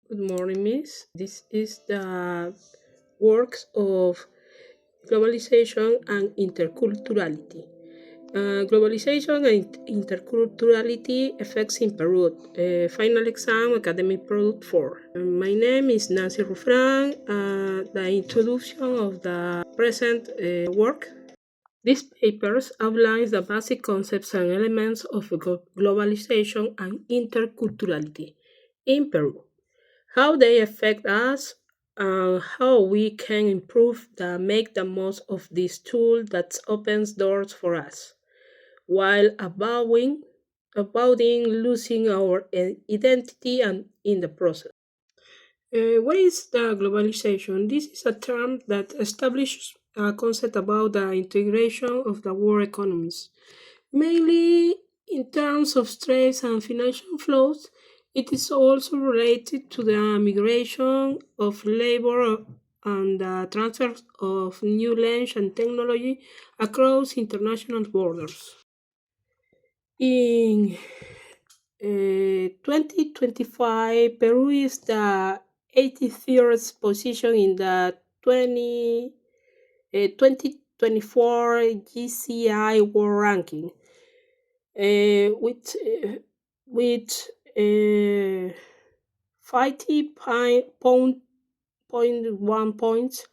Good morning, Miss. This is the works of globalization and interculturality. Globalization and interculturality effects in Peru. Final exam, academic product 4. My name is Nancy Rufran. The introduction of the present work. These papers outlines the basic concepts and elements of globalization and interculturality in Peru, how they affect us, and how we can improve the make the most of this tool that opens doors for us, while avoiding losing our identity and in the process. What is the globalization? This is a term that establishes a concept about the integration of the world economies, mainly in terms of trade and financial flows. It is also related to the migration of labor and the transfer of knowledge and technology across international borders. In 2025, Peru is the 83rd position in the 2024 GCI World Ranking, with 50.1 points,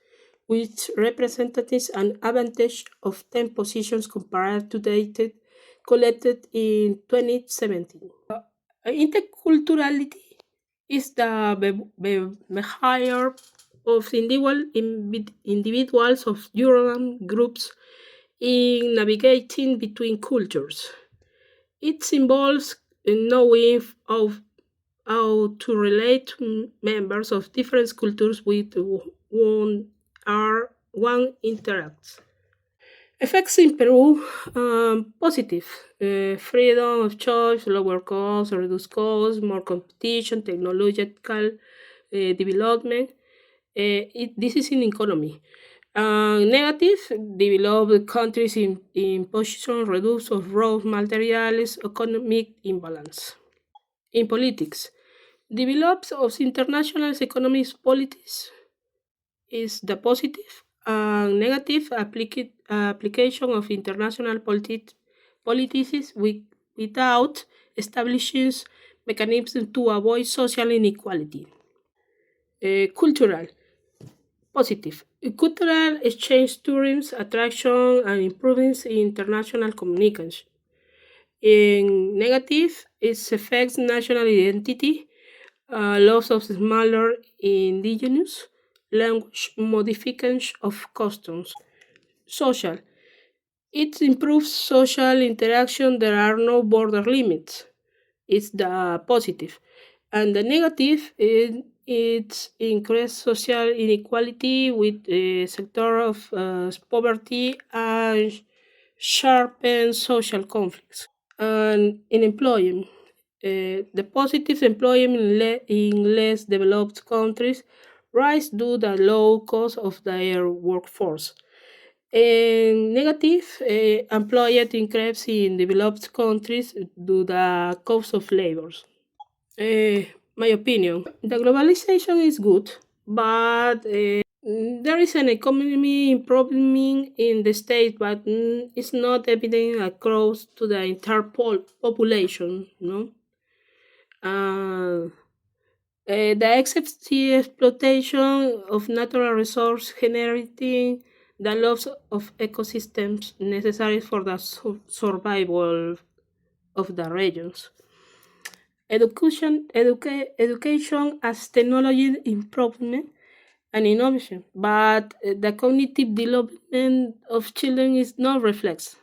which represents an advantage of 10 positions compared to data collected in 2017. Interculturality is the behavior of individuals of urban groups in navigating between cultures. It involves knowing how to relate to members of different cultures with whom one interacts. Effects in Peru, positive. Freedom of choice, lower costs, reduced costs, more competition, technological development. This is in economy. Negative, developed countries in position reduce of raw materials, economic imbalance. In politics, develops of international economic politics is the positive and negative application of international policies without establishing mechanisms to avoid social inequality. Cultural, positive. Cultural exchange, tourism, attraction, and improving international communication. In negative, it affects national identity, loss of smaller indigenous language, modification of customs. Social, it improves social interaction. There are no border limits. It's the positive. And the negative, it's increased social inequality with a sector of poverty and sharpen social conflicts. And in employment, the positive employment in less developed countries rise due to the low cost of their workforce. And negative, employment increase in developed countries due to the cost of labor. My opinion, the globalization is good, but there is an economy improvement in the state, but it's not evident across to the entire population. No, uh, the excessive exploitation of natural resource generating the loss of ecosystems necessary for the survival of the regions. Education as technology improvement and innovation, but the cognitive development of children is not reflects.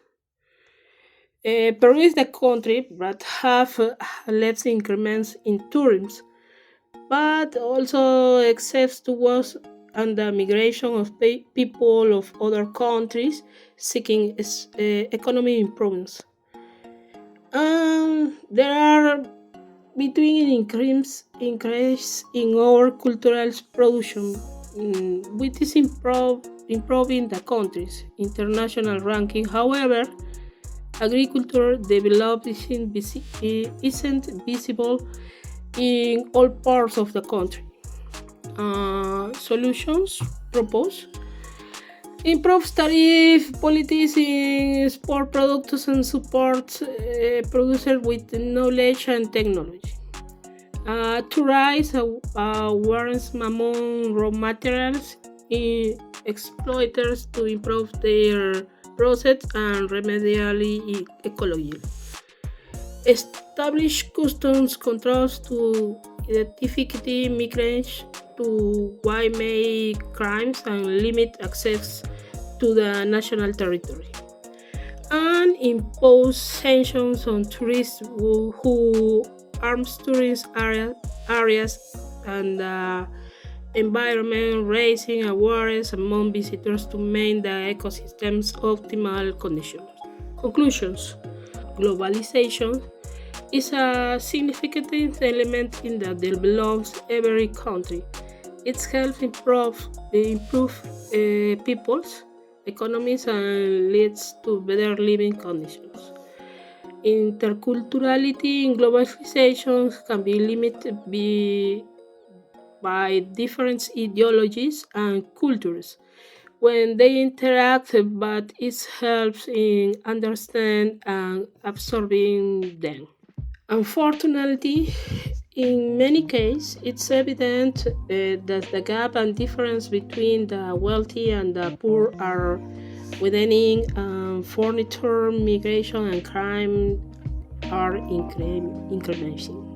Peru is the country that have less increments in tourism, but also accepts towards and the migration of people of other countries seeking economic improvements. There are between increase in our cultural production, which is improving the country's international ranking. However, agriculture development isn't visible in all parts of the country. Solutions proposed: improve tariff policies in sport products and support producers with knowledge and technology. To raise awareness among raw materials exploiters to improve their process and remedially ecology. Establish customs controls to identify migrants to why make crimes and limit access to the national territory. And impose sanctions on tourists who harms tourist areas and environment, raising awareness among visitors to maintain the ecosystem's optimal conditions. Conclusions: globalization is a significant element in that develops every country. It helps improve people's economies and leads to better living conditions. Interculturality in globalization can be limited by different ideologies and cultures when they interact, but it helps in understand and absorbing them. Unfortunately, in many cases, it's evident that the gap and difference between the wealthy and the poor are widening, and furniture, migration, and crime are increasing.